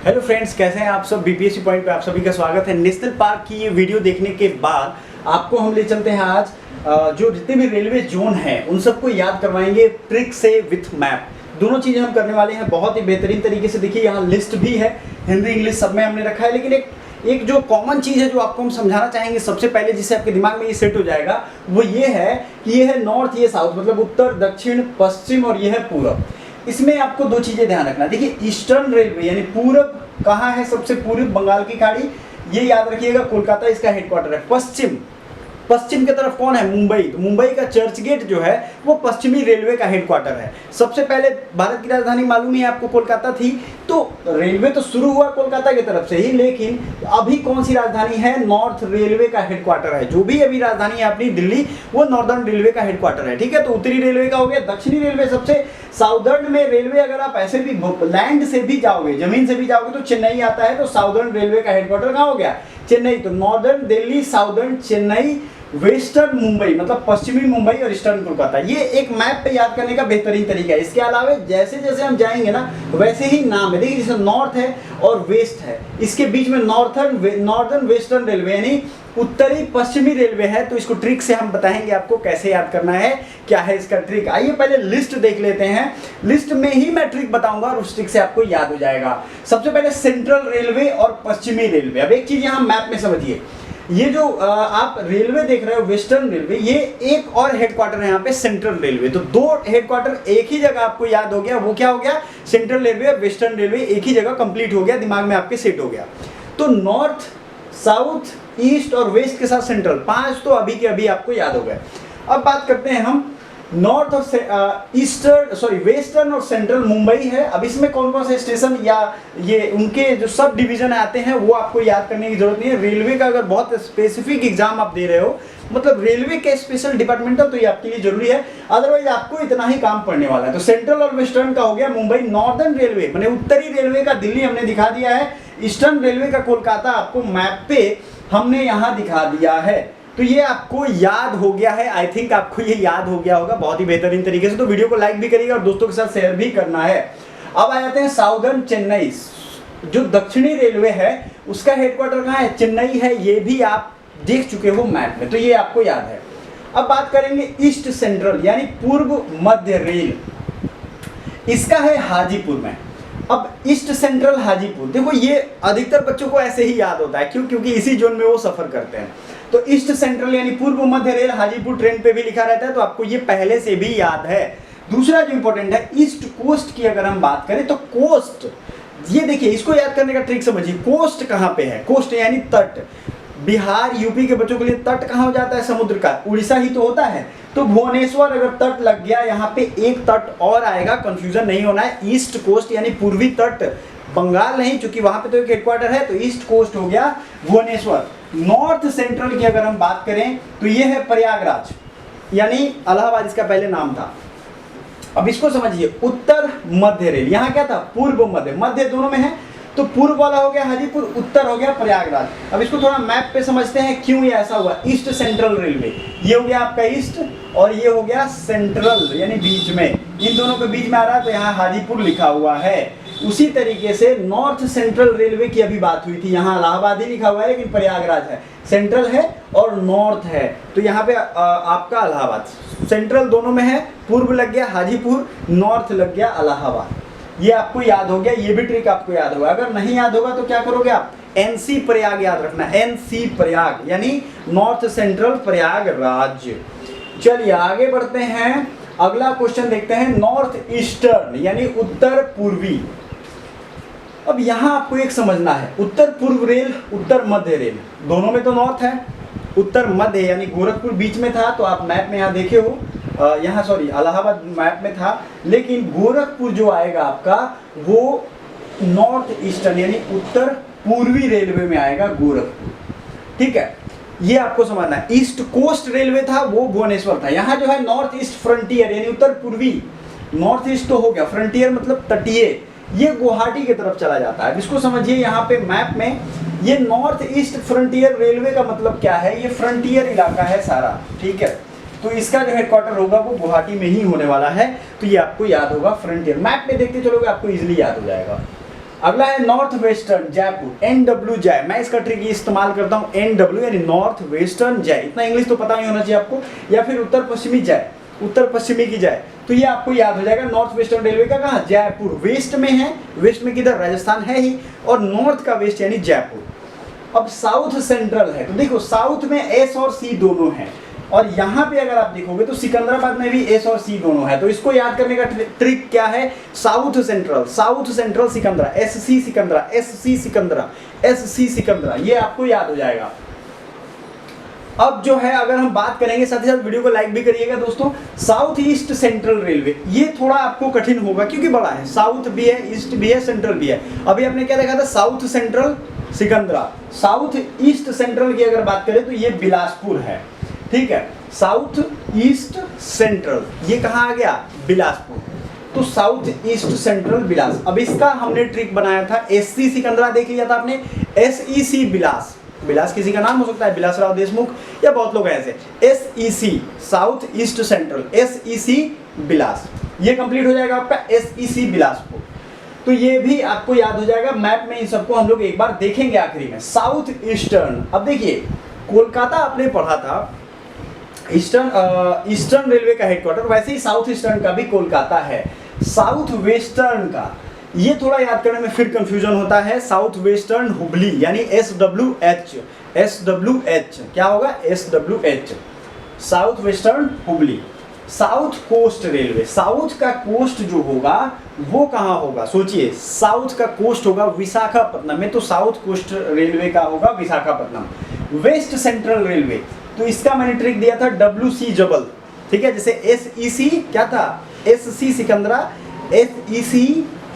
Hello friends, कैसे हैं आप सब। बीपीएससी पॉइंट पे आप सभी का स्वागत है। नेशनल पार्क की ये वीडियो देखने के बाद आपको हम ले चलते हैं आज जो जितने भी रेलवे जोन हैं उन सबको याद करवाएंगे ट्रिक से विथ मैप। दोनों चीज़ें हम करने वाले हैं बहुत ही बेहतरीन तरीके से। देखिए यहाँ लिस्ट भी है, हिंदी इंग्लिश सब में हमने रखा है, लेकिन एक जो कॉमन चीज़ है जो आपको हम समझाना चाहेंगे सबसे पहले, जिससे आपके दिमाग में ये सेट हो जाएगा, वो ये है कि ये है नॉर्थ, ये साउथ, मतलब उत्तर, दक्षिण, पश्चिम और ये है पूरब। इसमें आपको दो चीज़ें ध्यान रखना। देखिए ईस्टर्न रेलवे यानी पूरब कहाँ है, सबसे पूर्व बंगाल की खाड़ी, ये याद रखिएगा, कोलकाता इसका हेडक्वार्टर है। पश्चिम की तरफ कौन है, मुंबई। तो मुंबई का चर्च गेट जो है वो पश्चिमी रेलवे का हेडक्वार्टर है। सबसे पहले भारत की राजधानी मालूम ही है आपको, कोलकाता थी। तो रेलवे तो शुरू हुआ कोलकाता की तरफ से ही, लेकिन अभी कौन सी राजधानी है, नॉर्थ रेलवे का हेडक्वार्टर है। जो भी अभी राजधानी है अपनी दिल्ली, वो नॉर्दर्न रेलवे का हेडक्वार्टर है। ठीक है, तो उत्तरी रेलवे का हो गया। दक्षिणी रेलवे सबसे साउदर्न में रेलवे, अगर आप ऐसे भी लैंड से भी जाओगे, जमीन से भी जाओगे तो चेन्नई आता है। तो साउदर्न रेलवे का हेडक्वार्टर कहाँ हो गया, चेन्नई। तो northern Delhi, southern Chennai, western Mumbai मतलब पश्चिमी मुंबई और ईस्टर्न कोलकाता। ये एक मैप पे याद करने का बेहतरीन तरीका है। इसके अलावा जैसे जैसे हम जाएंगे ना वैसे ही नाम है। देखिए जैसे नॉर्थ है और वेस्ट है, इसके बीच में नॉर्दर्न वेस्टर्न रेलवे यानी उत्तरी पश्चिमी रेलवे है। तो इसको ट्रिक से हम बताएंगे आपको कैसे याद करना है, क्या है इसका ट्रिक। आइए पहले लिस्ट देख लेते हैं। लिस्ट में ही मैं ट्रिक बताऊंगा और उस ट्रिक से आपको याद हो जाएगा। सबसे पहले सेंट्रल रेलवे और पश्चिमी रेलवे। अब एक चीज यहाँ मैप में समझिए, ये जो आप रेलवे देख रहे हो वेस्टर्न रेलवे, ये एक और हेडक्वार्टर है यहाँ पे सेंट्रल रेलवे। तो दो हेडक्वार्टर एक ही जगह आपको याद हो गया। वो क्या हो गया, सेंट्रल रेलवे और वेस्टर्न रेलवे एक ही जगह कंप्लीट हो गया, दिमाग में आपके सेट हो गया। तो नॉर्थ, साउथ, ईस्ट और वेस्ट के साथ सेंट्रल, 5 तो अभी के अभी आपको याद हो गए। अब बात करते हैं हम नॉर्थ और वेस्टर्न और सेंट्रल मुंबई है। अब इसमें कौन कौन से स्टेशन या ये उनके जो सब डिवीजन आते हैं वो आपको याद करने की जरूरत नहीं है। रेलवे का अगर बहुत स्पेसिफिक एग्जाम आप दे रहे हो, मतलब रेलवे के स्पेशल डिपार्टमेंटल, तो ये आपके लिए जरूरी है। अदरवाइज आपको इतना ही काम पड़ने वाला है। तो सेंट्रल और वेस्टर्न का हो गया मुंबई। नॉर्दर्न रेलवे मैंने उत्तरी रेलवे का दिल्ली हमने दिखा दिया है। ईस्टर्न रेलवे का कोलकाता आपको मैप पे हमने यहाँ दिखा दिया है। तो ये आपको याद हो गया है। आई थिंक आपको ये याद हो गया होगा बहुत ही बेहतरीन तरीके से। तो वीडियो को लाइक भी करिएगा और दोस्तों के साथ शेयर भी करना है। अब आ जाते हैं साउदर्न चेन्नई। जो दक्षिणी रेलवे है उसका हेडक्वार्टर कहाँ है, चेन्नई है। ये भी आप देख चुके हो मैप में, तो ये आपको याद है। अब बात करेंगे ईस्ट सेंट्रल यानी पूर्व मध्य रेल, इसका है हाजीपुर में। अब ईस्ट सेंट्रल हाजीपुर, देखो ये अधिकतर बच्चों को ऐसे ही याद होता है। क्यों, क्योंकि इसी जोन में वो सफर करते हैं। तो ईस्ट सेंट्रल यानी पूर्व मध्य रेल, हाजीपुर ट्रेन पे भी लिखा रहता है, तो आपको ये पहले से भी याद है। दूसरा जो इंपॉर्टेंट है, ईस्ट कोस्ट की अगर हम बात करें तो कोस्ट, ये देखिए इसको याद करने का ट्रिक समझिए। कोस्ट कहाँ पे है, कोस्ट यानी तट। बिहार यूपी के बच्चों के लिए तट कहाँ हो जाता है, समुद्र का, उड़ीसा ही तो होता है। तो भुवनेश्वर अगर तट लग गया, यहाँ पे एक तट और आएगा, कंफ्यूजन नहीं होना है। ईस्ट कोस्ट यानी पूर्वी तट, बंगाल नहीं, चूंकि वहां पे तो एक हेडक्वार्टर है। तो ईस्ट कोस्ट हो गया भुवनेश्वर। नॉर्थ सेंट्रल की अगर हम बात करें तो ये है प्रयागराज यानी इलाहाबाद, इसका पहले नाम था। अब इसको समझिए, उत्तर मध्य रेल, यहाँ क्या था, पूर्व मध्य, मध्य दोनों में है। तो पूर्व वाला हो गया हाजीपुर, उत्तर हो गया प्रयागराज। अब इसको थोड़ा मैप पे समझते हैं क्यों ये ऐसा हुआ। ईस्ट सेंट्रल रेलवे, ये हो गया आपका ईस्ट और ये हो गया सेंट्रल यानी बीच में, इन दोनों के बीच में आ रहा है, तो यहाँ हाजीपुर लिखा हुआ है। उसी तरीके से नॉर्थ सेंट्रल रेलवे की अभी बात हुई थी, यहाँ इलाहाबाद ही लिखा हुआ है लेकिन प्रयागराज है। सेंट्रल है और नॉर्थ है, तो यहाँ पे आपका इलाहाबाद। सेंट्रल दोनों में है, पूर्व लग गया हाजीपुर, नॉर्थ लग गया इलाहाबाद। ये आपको याद हो गया, ये भी ट्रिक आपको याद होगा। अगर नहीं याद होगा तो क्या करोगे आप, एनसी प्रयाग याद रखना, एनसी प्रयाग यानी नॉर्थ सेंट्रल प्रयागराज। चलिए आगे बढ़ते हैं, अगला क्वेश्चन देखते हैं। नॉर्थ ईस्टर्न यानी उत्तर पूर्वी। अब यहाँ आपको एक समझना है, उत्तर पूर्व रेल, उत्तर मध्य रेल, दोनों में तो नॉर्थ है। उत्तर मध्य यानी गोरखपुर बीच में था, तो आप मैप में यहाँ देखे हो, यहाँ सॉरी इलाहाबाद मैप में था, लेकिन गोरखपुर जो आएगा आपका वो नॉर्थ ईस्टर्न यानी उत्तर पूर्वी रेलवे में आएगा गोरखपुर। ठीक है, ये आपको समझना है। ईस्ट कोस्ट रेलवे था वो भुवनेश्वर था। यहाँ जो है नॉर्थ ईस्ट फ्रंटियर यानी उत्तर पूर्वी, नॉर्थ ईस्ट तो हो गया, फ्रंटियर मतलब तटीय, ये गुवाहाटी की तरफ चला जाता है। इसको समझिए, यहाँ पे मैप में ये नॉर्थ ईस्ट फ्रंटियर रेलवे का मतलब क्या है, ये फ्रंटियर इलाका है सारा। ठीक है, तो इसका जो हेडक्वार्टर होगा वो गुवाहाटी में ही होने वाला है। तो ये आपको याद होगा, फ्रंटियर। मैप में देखते चलोगे आपको इजीली याद हो जाएगा। अगला है नॉर्थ वेस्टर्न जयपुर, NW जय। मैं इसका ट्रिक इस्तेमाल करता हूँ, NW यानी नॉर्थ वेस्टर्न जय। इतना इंग्लिश तो पता ही होना चाहिए आपको। या फिर उत्तर पश्चिमी जय, उत्तर पश्चिमी की जय, तो ये आपको याद हो जाएगा। नॉर्थ वेस्टर्न रेलवे का कहाँ, जयपुर। वेस्ट में है, वेस्ट में किधर, राजस्थान है ही, और नॉर्थ का वेस्ट यानी जयपुर। अब साउथ सेंट्रल है, तो देखो साउथ में S और C दोनों हैं, और यहाँ पे अगर आप देखोगे तो सिकंदराबाद में भी S और C दोनों है। तो इसको याद करने का ट्रिक क्या है, south central, south central Sikandra, SC Sikandra, SC Sikandra, SC Sikandra, ये आपको याद हो जाएगा। अब जो है अगर हम बात करेंगे, साथ ही साथ वीडियो को लाइक भी करिएगा दोस्तों। साउथ ईस्ट सेंट्रल रेलवे, ये थोड़ा आपको कठिन होगा क्योंकि बड़ा है, साउथ भी है, ईस्ट भी है, सेंट्रल भी है। अभी आपने क्या देखा था, south central Sikandra. South east central की अगर बात करें तो ये बिलासपुर है, ठीक है। साउथ ईस्ट सेंट्रल ये कहाँ आ गया, बिलासपुर। तो साउथ ईस्ट सेंट्रल बिलास। अब इसका हमने ट्रिक बनाया था, SC सिकंदरा देख लिया था आपने, SEC बिलास। बिलास किसी का नाम हो सकता है, बिलासराव देशमुख, या बहुत लोग हैं ऐसे। SEC south east central, SEC Bilas, ये कंप्लीट हो जाएगा आपका SEC बिलासपुर। तो ये भी आपको याद हो जाएगा। मैप में इन सबको हम लोग एक बार देखेंगे आखिरी में। साउथ ईस्टर्न, अब देखिए कोलकाता आपने पढ़ा था, ईस्टर्न रेलवे का हेडक्वार्टर, वैसे ही साउथ ईस्टर्न का भी कोलकाता है। साउथ वेस्टर्न का ये थोड़ा याद करने में फिर कंफ्यूजन होता है। साउथ वेस्टर्न हुबली यानी SWH, SWH क्या होगा, SWH, south western Hubli. South coast railway, south का कोस्ट जो होगा वो कहाँ होगा, सोचिए, साउथ का कोस्ट होगा विशाखापट्टनम में, तो साउथ कोस्ट रेलवे का होगा विशाखापट्टनम। वेस्ट सेंट्रल रेलवे, तो इसका मैंने ट्रिक दिया था WC जबल, ठीक है। जैसे SEC क्या था, SC सिकंदरा, SEC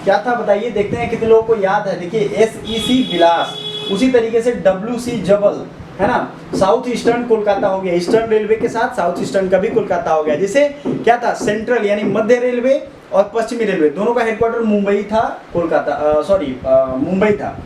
क्या था बताइए, देखते हैं कितने लोगों को याद है। देखिए SEC बिलास, उसी तरीके से WC जबल है ना। साउथ ईस्टर्न कोलकाता हो गया, ईस्टर्न रेलवे के साथ साउथ ईस्टर्न का भी कोलकाता हो गया। जैसे क्या था, सेंट्रल यानी मध्य रेलवे और पश्चिमी रेलवे दोनों का हेडक्वार्टर मुंबई था, कोलकाता मुंबई था।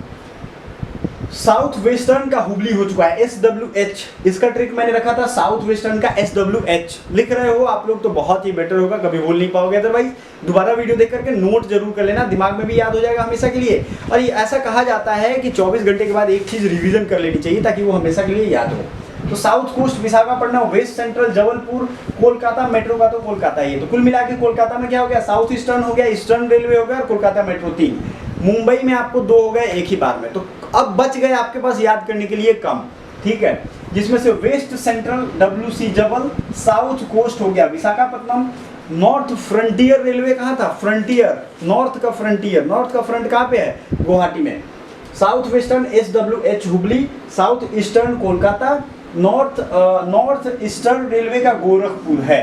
साउथ वेस्टर्न का हुबली हो चुका है, SWH। इसका ट्रिक मैंने रखा था, साउथ वेस्टर्न का SWH। लिख रहे हो आप लोग तो बहुत ही बेटर होगा, कभी भूल नहीं पाओगे। अदरवाइज दोबारा वीडियो देख करके नोट जरूर कर लेना, दिमाग में भी याद हो जाएगा हमेशा के लिए। और ये ऐसा कहा जाता है कि 24 घंटे के बाद एक चीज़ रिविजन कर लेनी चाहिए ताकि वो हमेशा के लिए याद हो। तो south coast Visakhapatnam, west central Jabalpur, Kolkata metro का तो कोलकाता ही है। तो कुल मिला के कोलकाता में क्या हो गया, साउथ ईस्टर्न हो गया, ईस्टर्न रेलवे हो गया, और कोलकाता मेट्रो 3। मुंबई में आपको 2 हो गए एक ही बार में। तो अब बच गए आपके पास याद करने के लिए कम, ठीक है, जिसमें से वेस्ट सेंट्रल WC जबल, साउथ कोस्ट हो गया विशाखापट्टनम, नॉर्थ फ्रंटियर रेलवे कहाँ था, फ्रंटियर, नॉर्थ का फ्रंटियर, नॉर्थ का फ्रंट कहाँ पे है, गुवाहाटी में। South western SWH Hubli, south eastern Kolkata, north eastern railway का गोरखपुर है।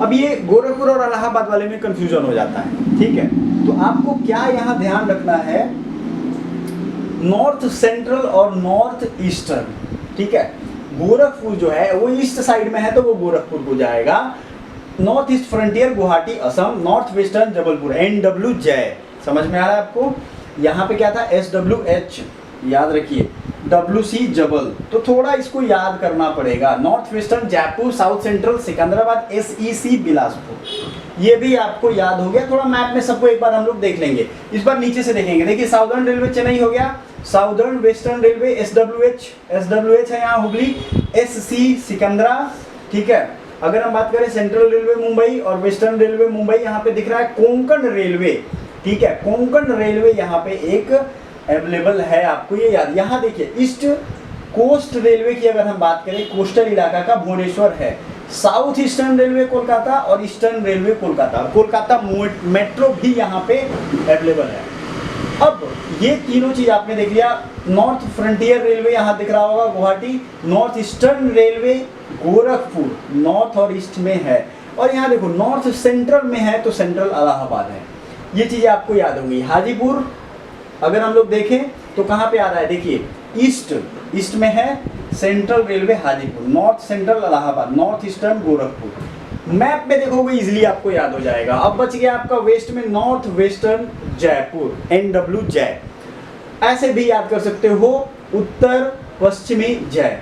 अब ये गोरखपुर और इलाहाबाद वाले में कंफ्यूजन हो जाता है, ठीक है। तो आपको क्या यहाँ ध्यान रखना है, नॉर्थ सेंट्रल और नॉर्थ ईस्टर्न, ठीक है। गोरखपुर जो है वो ईस्ट साइड में है तो वो गोरखपुर को जाएगा। North east frontier Guwahati Assam, north western Jabalpur, NW जय। समझ में आ रहा है आपको। यहाँ पे क्या था, SWH याद रखिए, WC जबल, तो थोड़ा इसको याद करना पड़ेगा। North western Jaipur, south central Secunderabad, SEC Bilaspur, ये भी आपको याद हो गया। थोड़ा मैप में सबको एक बार हम लोग देख लेंगे, इस बार नीचे से देखेंगे। देखिए साउदर्न रेलवे चेन्नई हो गया, साउदर्न वेस्टर्न रेलवे SWH है यहाँ हुबली, SC सिकंदरा, ठीक है। अगर हम बात करें सेंट्रल रेलवे मुंबई और वेस्टर्न रेलवे मुंबई, यहाँ पे दिख रहा है कोंकण रेलवे, ठीक है। कोंकण रेलवे यहाँ पे एक अवेलेबल है, आपको ये याद। यहाँ देखिए ईस्ट कोस्ट रेलवे की अगर हम बात करें, कोस्टल इलाका का भुवनेश्वर है। साउथ ईस्टर्न रेलवे कोलकाता और eastern railway Kolkata, Kolkata metro भी यहाँ पे अवेलेबल है। अब ये तीनों चीज आपने देख लिया। नॉर्थ फ्रंटियर रेलवे यहाँ दिख रहा होगा Guwahati, north eastern railway Gorakhpur, north और ईस्ट में है। और यहाँ देखो नॉर्थ सेंट्रल में है तो सेंट्रल इलाहाबाद है। ये चीजें आपको याद होंगी। हाजीपुर अगर हम लोग देखें तो कहाँ पे आ रहा है, देखिए ईस्ट में है central railway Hajipur, north central Allahabad, north eastern Gorakhpur. Map में देखोगे इजीली आपको याद हो जाएगा। अब बच गया आपका वेस्ट में नॉर्थ वेस्टर्न जयपुर, NW जय। ऐसे भी याद कर सकते हो, उत्तर पश्चिमी जय,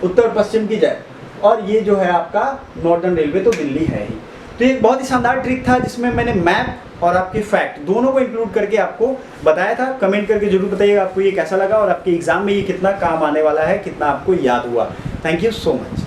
उत्तर पश्चिम की जय। और ये जो है आपका नॉर्दर्न रेलवे तो दिल्ली है ही। तो ये एक बहुत ही शानदार ट्रिक था जिसमें मैंने मैप और आपके फैक्ट दोनों को इंक्लूड करके आपको बताया था। कमेंट करके जरूर बताइएगा आपको ये कैसा लगा और आपके एग्जाम में ये कितना काम आने वाला है, कितना आपको याद हुआ। Thank you so much.